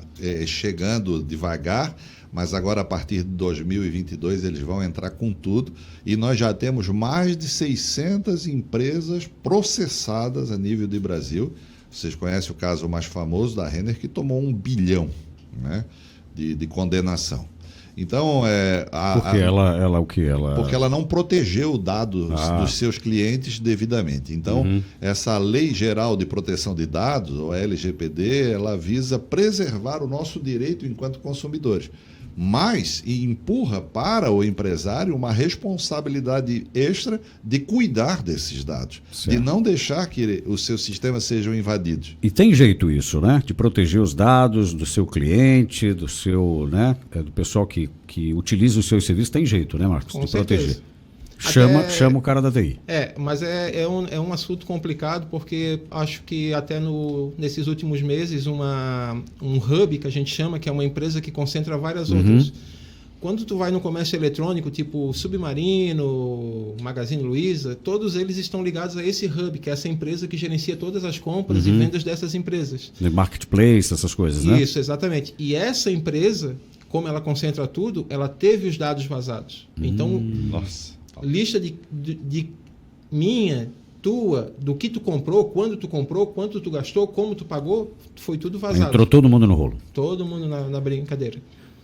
chegando devagar, mas agora a partir de 2022 eles vão entrar com tudo. E nós já temos mais de 600 empresas processadas a nível de Brasil. Vocês conhecem o caso mais famoso da Renner, que tomou 1 bilhão, né, de condenação. Então, porque ela não protegeu dados dos seus clientes devidamente. Então, essa Lei Geral de Proteção de Dados, ou LGPD, ela visa preservar o nosso direito enquanto consumidores, mas empurra para o empresário uma responsabilidade extra de cuidar desses dados, certo, de não deixar que os seus sistemas sejam invadidos. E tem jeito isso, né? De proteger os dados do seu cliente, do seu, né? Do pessoal que utiliza os seus serviços, tem jeito, né, Marcos? Com de certeza. Proteger. Chama o cara da TI. Mas é um assunto complicado, porque acho que até nesses últimos meses um hub, que a gente chama, que é uma empresa que concentra várias outras. Quando tu vai no comércio eletrônico, tipo Submarino, Magazine Luiza, todos eles estão ligados a esse hub, que é essa empresa que gerencia todas as compras e vendas dessas empresas. De marketplace, essas coisas, né? Isso, exatamente. E essa empresa, como ela concentra tudo, ela teve os dados vazados. Então, lista de minha, tua, do que tu comprou, quanto tu gastou, como tu pagou, foi tudo vazado. Entrou todo mundo no rolo. Todo mundo na brincadeira.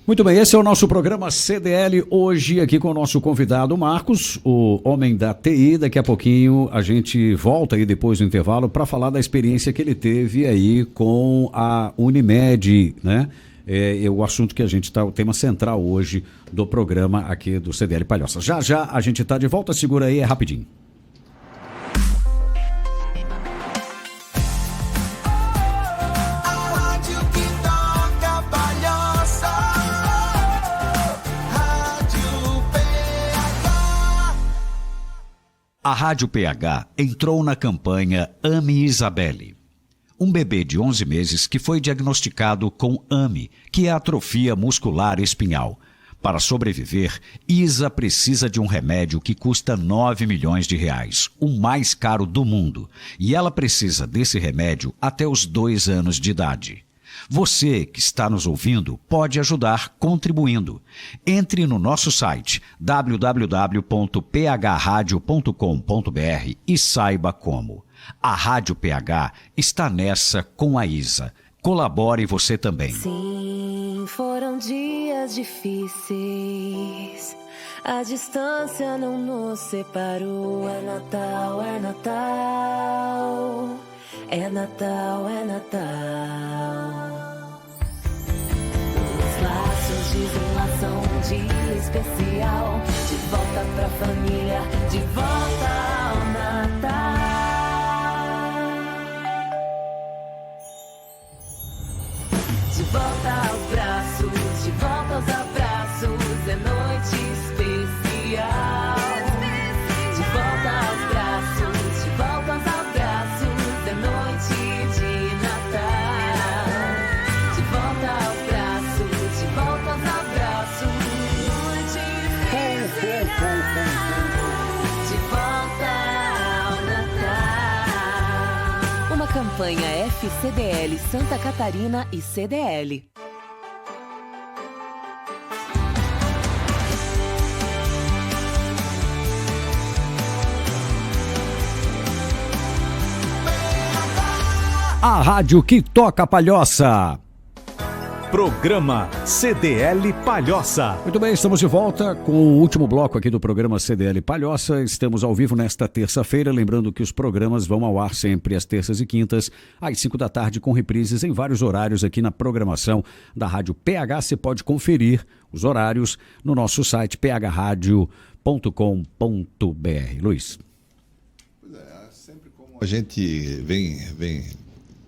Muito bem, esse é o nosso programa CDL, hoje aqui com o nosso convidado Marcos, o homem da TI. Daqui a pouquinho a gente volta aí depois do intervalo para falar da experiência que ele teve aí com a Unimed, né? É o assunto que a gente está, o tema central hoje do programa aqui do CDL Palhoça. Já a gente está de volta, segura aí, é rapidinho. A Rádio PH entrou na campanha Ame Isabelle. Um bebê de 11 meses que foi diagnosticado com AME, que é atrofia muscular espinhal. Para sobreviver, Isa precisa de um remédio que custa 9 milhões de reais, o mais caro do mundo. E ela precisa desse remédio até os 2 anos de idade. Você que está nos ouvindo pode ajudar contribuindo. Entre no nosso site www.phradio.com.br e saiba como. A Rádio PH está nessa com a Isa. Colabore você também. Sim, foram dias difíceis. A distância não nos separou. É Natal, é Natal. É Natal, é Natal. Os laços desenlaçam um dia especial. De volta pra família, de volta ao Natal. De volta aos braços, de volta aos abraços, é noite especial. De volta aos braços, de volta aos abraços, é noite de Natal. De volta aos braços, de volta aos abraços, noite especial. De volta ao Natal. Uma campanha FCDL Santa Catarina e CDL. A rádio que toca a Palhoça. Programa CDL Palhoça. Muito bem, estamos de volta com o último bloco aqui do programa CDL Palhoça. Estamos ao vivo nesta terça-feira, lembrando que os programas vão ao ar sempre às terças e quintas, às 5 da tarde, com reprises em vários horários aqui na programação da Rádio PH. Você pode conferir os horários no nosso site phradio.com.br. Luiz. Sempre como a gente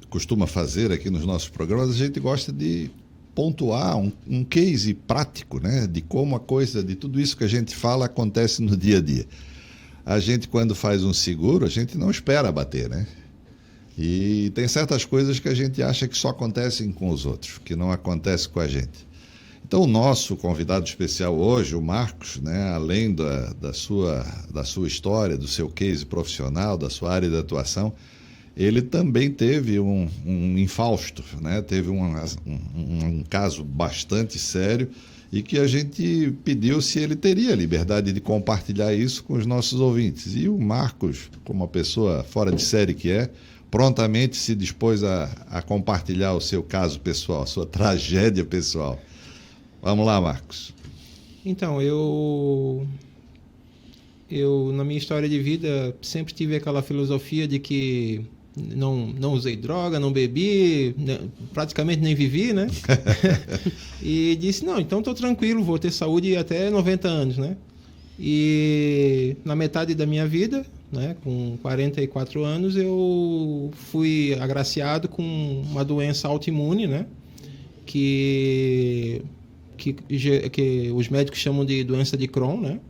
costuma fazer aqui nos nossos programas, a gente gosta de pontuar um case prático, né, de como a coisa, de tudo isso que a gente fala acontece no dia a dia. A gente, quando faz um seguro, a gente não espera bater, né? E tem certas coisas que a gente acha que só acontecem com os outros, que não acontece com a gente. Então, o nosso convidado especial hoje, o Marcos, né, além da sua história, do seu case profissional, da sua área de atuação, ele também teve um infausto, né? Teve um caso bastante sério e que a gente pediu se ele teria liberdade de compartilhar isso com os nossos ouvintes. E o Marcos, como uma pessoa fora de série que é, prontamente se dispôs a compartilhar o seu caso pessoal, a sua tragédia pessoal. Vamos lá, Marcos. Então, eu na minha história de vida sempre tive aquela filosofia de que não usei droga, não bebi, praticamente nem vivi, né? E disse, não, então estou tranquilo, vou ter saúde até 90 anos, né? E na metade da minha vida, né, com 44 anos, eu fui agraciado com uma doença autoimune, né? Que os médicos chamam de doença de Crohn, né?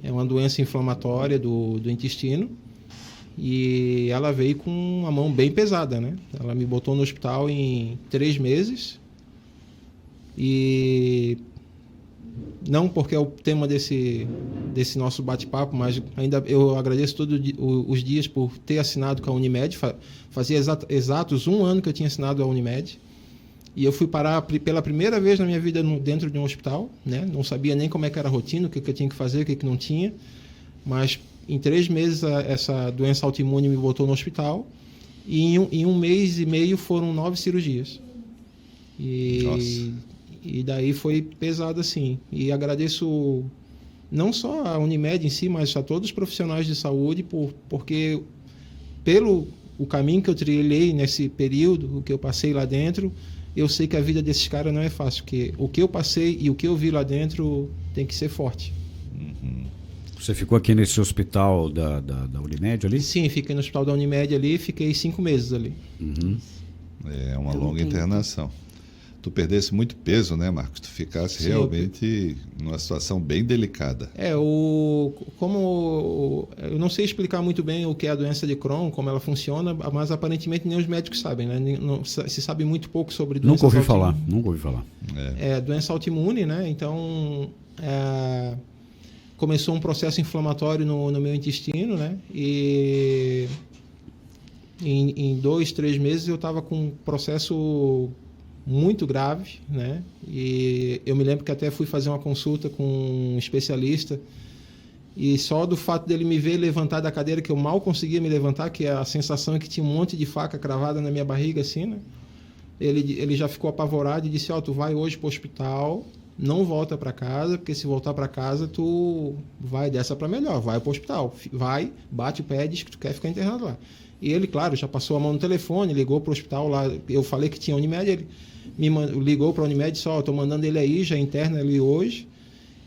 É uma doença inflamatória do intestino. E ela veio com uma mão bem pesada, né? Ela me botou no hospital em 3 meses. E não porque é o tema desse nosso bate-papo, mas ainda eu agradeço todos os dias por ter assinado com a Unimed. Fazia exatos 1 ano que eu tinha assinado a Unimed. E eu fui parar pela primeira vez na minha vida dentro de um hospital, né? Não sabia nem como é que era a rotina, o que eu tinha que fazer, o que não tinha. Mas em 3 meses essa doença autoimune me botou no hospital. E em 1 mês e meio foram 9 cirurgias. E daí foi pesado assim. E agradeço não só a Unimed em si, mas a todos os profissionais de saúde, porque pelo o caminho que eu trilhei nesse período, o que eu passei lá dentro, eu sei que a vida desses caras não é fácil, porque o que eu passei e o que eu vi lá dentro tem que ser forte. Você ficou aqui nesse hospital da Unimed ali? Sim, fiquei no hospital da Unimed ali, fiquei 5 meses ali. É uma longa internação. Tu perdesse muito peso, né, Marcos? Tu ficasse Sim, realmente numa situação bem delicada. Como eu não sei explicar muito bem o que é a doença de Crohn, como ela funciona, mas aparentemente nem os médicos sabem, né? Se sabe muito pouco sobre doença. Nunca ouvi falar. É doença autoimune, né? Então, começou um processo inflamatório no meu intestino, né? E em 2, 3 meses eu estava com um processo muito grave, né? E eu me lembro que até fui fazer uma consulta com um especialista e só do fato dele me ver levantar da cadeira, que eu mal conseguia me levantar, que a sensação é que tinha um monte de faca cravada na minha barriga assim, né? Ele já ficou apavorado e disse, tu vai hoje para o hospital, não volta para casa, porque se voltar para casa tu vai dessa para melhor, vai para o hospital, vai, bate o pé e diz que tu quer ficar internado lá. E ele, claro, já passou a mão no telefone, ligou para o hospital lá, eu falei que tinha Unimed, ele ligou para a Unimed e disse, estou mandando ele aí, já interna ali hoje.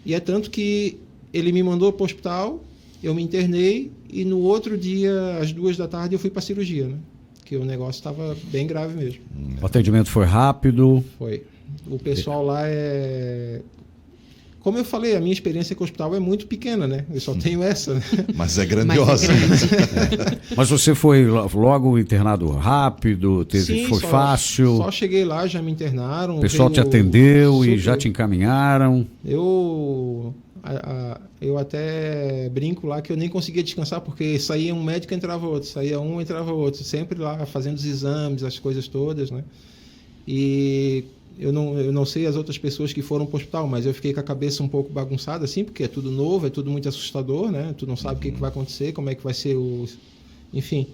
E é tanto que ele me mandou para o hospital, eu me internei e no outro dia, às 2 da tarde, eu fui para a cirurgia, né? Que o negócio estava bem grave mesmo. O atendimento foi rápido? Foi. O pessoal lá Como eu falei, a minha experiência com o hospital é muito pequena, né? Eu só tenho essa, né? Mas é grandiosa. Mas você foi logo internado rápido? Foi fácil? Só cheguei lá, já me internaram. O pessoal te atendeu e já te encaminharam? Eu até brinco lá que eu nem conseguia descansar, porque saía um médico e entrava outro, saía um e entrava outro, sempre lá fazendo os exames, as coisas todas, né? E eu não sei as outras pessoas que foram para o hospital, mas eu fiquei com a cabeça um pouco bagunçada, assim, porque é tudo novo, é tudo muito assustador, né? Tu não sabe o que vai acontecer, como é que vai ser enfim.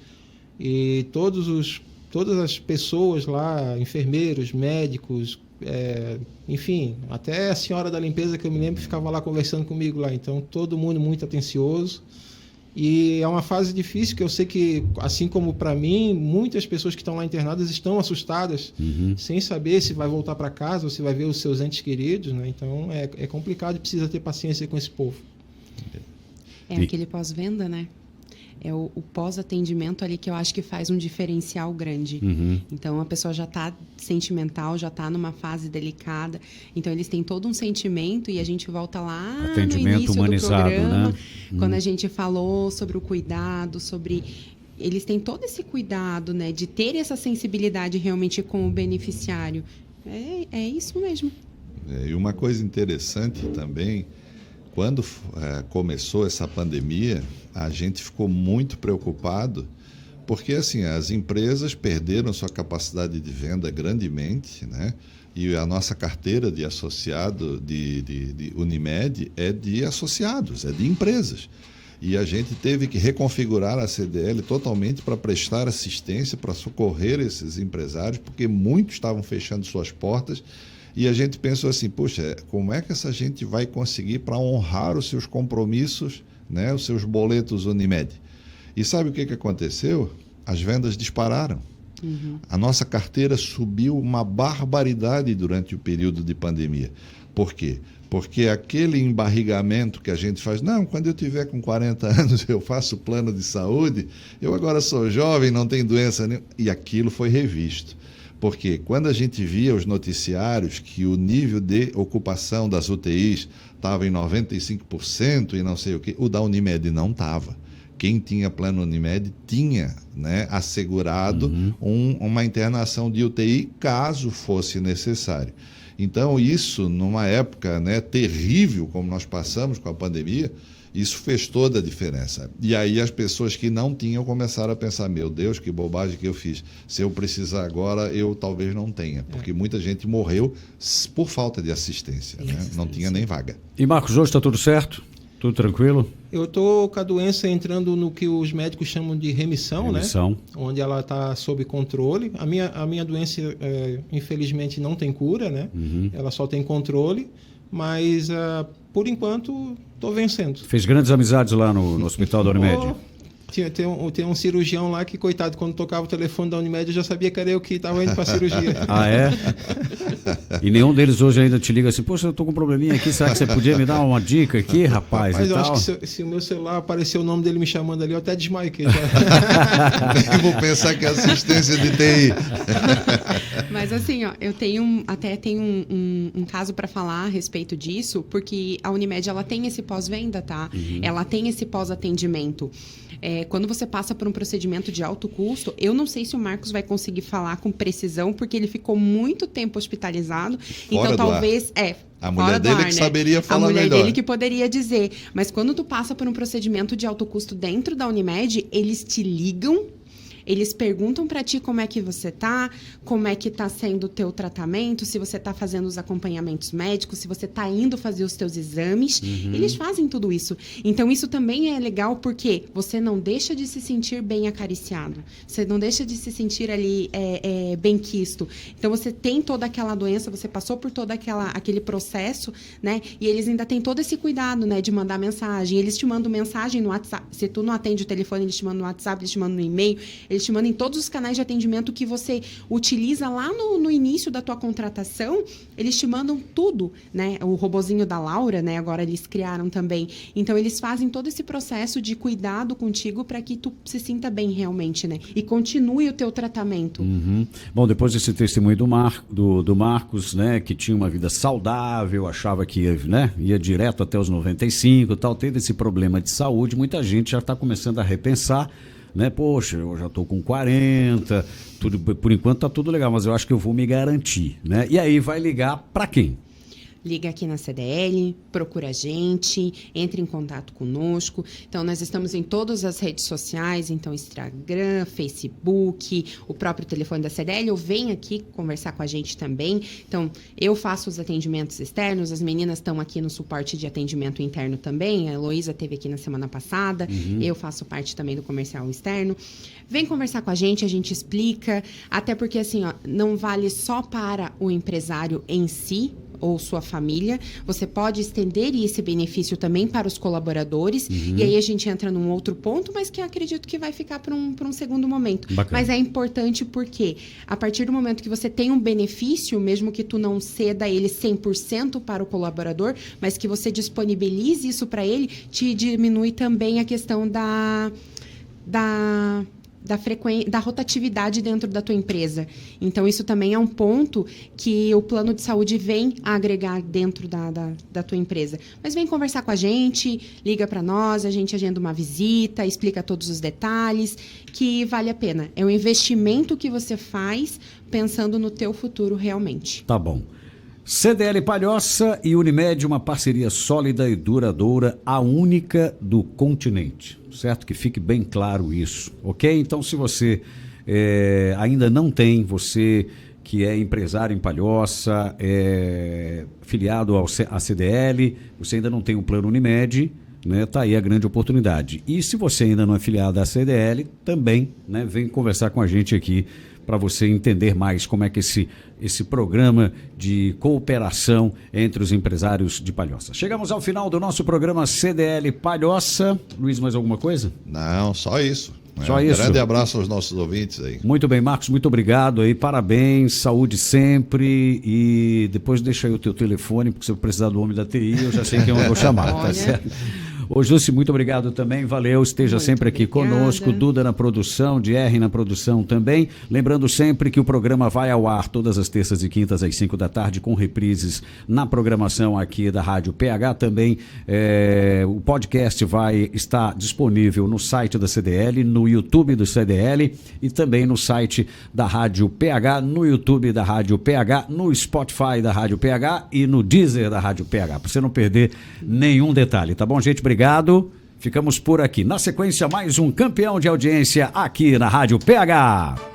E todas as pessoas lá, enfermeiros, médicos, enfim, até a senhora da limpeza que eu me lembro ficava lá conversando comigo lá. Então, todo mundo muito atencioso. E é uma fase difícil que eu sei que, assim como para mim, muitas pessoas que estão lá internadas estão assustadas, sem saber se vai voltar para casa ou se vai ver os seus entes queridos, né? Então é complicado e precisa ter paciência com esse povo. Aquele pós-venda, né? É o pós-atendimento ali que eu acho que faz um diferencial grande. Então, a pessoa já está sentimental, já está numa fase delicada. Então, eles têm todo um sentimento e a gente volta lá atendimento no início humanizado, do programa, né? Quando a gente falou sobre o cuidado, sobre... Eles têm todo esse cuidado, né? De ter essa sensibilidade realmente com o beneficiário. É isso mesmo. E uma coisa interessante também, quando começou essa pandemia, a gente ficou muito preocupado, porque assim, as empresas perderam sua capacidade de venda grandemente, né? E a nossa carteira de associado de Unimed é de associados, é de empresas. E a gente teve que reconfigurar a CDL totalmente para prestar assistência, para socorrer esses empresários, porque muitos estavam fechando suas portas. E a gente pensou assim, poxa, como é que essa gente vai conseguir para honrar os seus compromissos, né, os seus boletos Unimed? E sabe o que aconteceu? As vendas dispararam. A nossa carteira subiu uma barbaridade durante o período de pandemia. Por quê? Porque aquele embarrigamento que a gente faz, não, quando eu tiver com 40 anos eu faço plano de saúde, eu agora sou jovem, não tenho doença nenhuma, e aquilo foi revisto. Porque quando a gente via os noticiários que o nível de ocupação das UTIs estava em 95% e não sei o quê, o da Unimed não estava. Quem tinha plano Unimed tinha, né, assegurado uma internação de UTI caso fosse necessário. Então, isso, numa época, né, terrível como nós passamos com a pandemia, isso fez toda a diferença. E aí as pessoas que não tinham começaram a pensar, meu Deus, que bobagem que eu fiz. Se eu precisar agora, eu talvez não tenha. Porque muita gente morreu por falta de assistência, né? Não tinha nem vaga. E Marcos, hoje está tudo certo? Tudo tranquilo? Eu estou com a doença entrando no que os médicos chamam de remissão, né? Onde ela está sob controle. A minha doença, infelizmente, não tem cura, né? Ela só tem controle, mas, por enquanto, estou vencendo. Fez grandes amizades lá no hospital da Unimed? Tem um cirurgião lá que, coitado, quando tocava o telefone da Unimed, eu já sabia que era eu que estava indo para a cirurgia. Ah, é? E nenhum deles hoje ainda te liga assim, poxa, eu tô com um probleminha aqui, será que você podia me dar uma dica aqui, rapaz? Mas e eu tal? acho que se o meu celular aparecer o nome dele me chamando ali, eu até desmaio aqui. Já. Eu vou pensar que é assistência de TI. Mas assim, ó, eu tenho um caso para falar a respeito disso, porque a Unimed, ela tem esse pós-venda, tá? Ela tem esse pós-atendimento. Quando você passa por um procedimento de alto custo, eu não sei se o Marcos vai conseguir falar com precisão, porque ele ficou muito tempo hospitalizado. Então, talvez... A mulher dele que saberia falar melhor. A mulher dele que poderia dizer. Mas quando tu passa por um procedimento de alto custo dentro da Unimed, eles te ligam, eles perguntam para ti como é que você tá, como é que tá sendo o teu tratamento, se você tá fazendo os acompanhamentos médicos, se você tá indo fazer os teus exames. Eles fazem tudo isso. Então, isso também é legal porque você não deixa de se sentir bem acariciado. Você não deixa de se sentir ali bem quisto. Então, você tem toda aquela doença, você passou por todo aquele processo, né? E eles ainda têm todo esse cuidado, né? De mandar mensagem. Eles te mandam mensagem no WhatsApp. Se tu não atende o telefone, eles te mandam no WhatsApp, eles te mandam no e-mail. Eles te mandam em todos os canais de atendimento que você utiliza lá no início da tua contratação. Eles te mandam tudo, né? O robozinho da Laura, né? Agora eles criaram também. Então, eles fazem todo esse processo de cuidado contigo para que tu se sinta bem realmente, né? E continue o teu tratamento. Bom, depois desse testemunho do Marcos, né? Que tinha uma vida saudável, achava que ia direto até os 95 e tal, teve esse problema de saúde, muita gente já está começando a repensar, né? Poxa, eu já estou com 40, tudo, por enquanto está tudo legal, mas eu acho que eu vou me garantir, né? E aí vai ligar para quem? Liga aqui na CDL, procura a gente, entre em contato conosco. Então, nós estamos em todas as redes sociais, então Instagram, Facebook, o próprio telefone da CDL, ou vem aqui conversar com a gente também. Então, eu faço os atendimentos externos, as meninas estão aqui no suporte de atendimento interno também, a Heloísa esteve aqui na semana passada, eu faço parte também do comercial externo. Vem conversar com a gente explica, até porque assim, ó, não vale só para o empresário em si, ou sua família, você pode estender esse benefício também para os colaboradores, e aí a gente entra num outro ponto, mas que eu acredito que vai ficar para um segundo momento. Bacana. Mas é importante porque, a partir do momento que você tem um benefício, mesmo que tu não ceda ele 100% para o colaborador, mas que você disponibilize isso para ele, te diminui também a questão da rotatividade dentro da tua empresa. Então, isso também é um ponto que o plano de saúde vem a agregar dentro da tua empresa. Mas vem conversar com a gente, liga para nós, a gente agenda uma visita, explica todos os detalhes, que vale a pena. É um investimento que você faz pensando no teu futuro realmente. Tá bom. CDL Palhoça e Unimed, uma parceria sólida e duradoura, a única do continente, certo? Que fique bem claro isso, ok? Então, se você ainda não tem, você que é empresário em Palhoça, filiado à CDL, você ainda não tem um plano Unimed, né? Tá aí a grande oportunidade. E se você ainda não é filiado à CDL, também, né, vem conversar com a gente aqui para você entender mais como é que esse programa de cooperação entre os empresários de Palhoça. Chegamos ao final do nosso programa CDL Palhoça. Luiz, mais alguma coisa? Não, só isso. Só isso. Grande abraço aos nossos ouvintes aí. Muito bem, Marcos, muito obrigado aí, parabéns, saúde sempre, e depois deixa aí o teu telefone, porque se eu precisar do homem da TI, eu já sei quem eu vou chamar, tá certo? Ô, Jússi, muito obrigado também, valeu, esteja Muito sempre aqui obrigada. conosco, Duda na produção, DR na produção também, lembrando sempre que o programa vai ao ar todas as terças e quintas às 5 da tarde, com reprises na programação aqui da Rádio PH também. O podcast vai estar disponível no site da CDL, no YouTube do CDL e também no site da Rádio PH, no YouTube da Rádio PH, no Spotify da Rádio PH e no Deezer da Rádio PH, para você não perder nenhum detalhe, tá bom, gente? Obrigado. Ficamos por aqui. Na sequência, mais um campeão de audiência aqui na Rádio PH.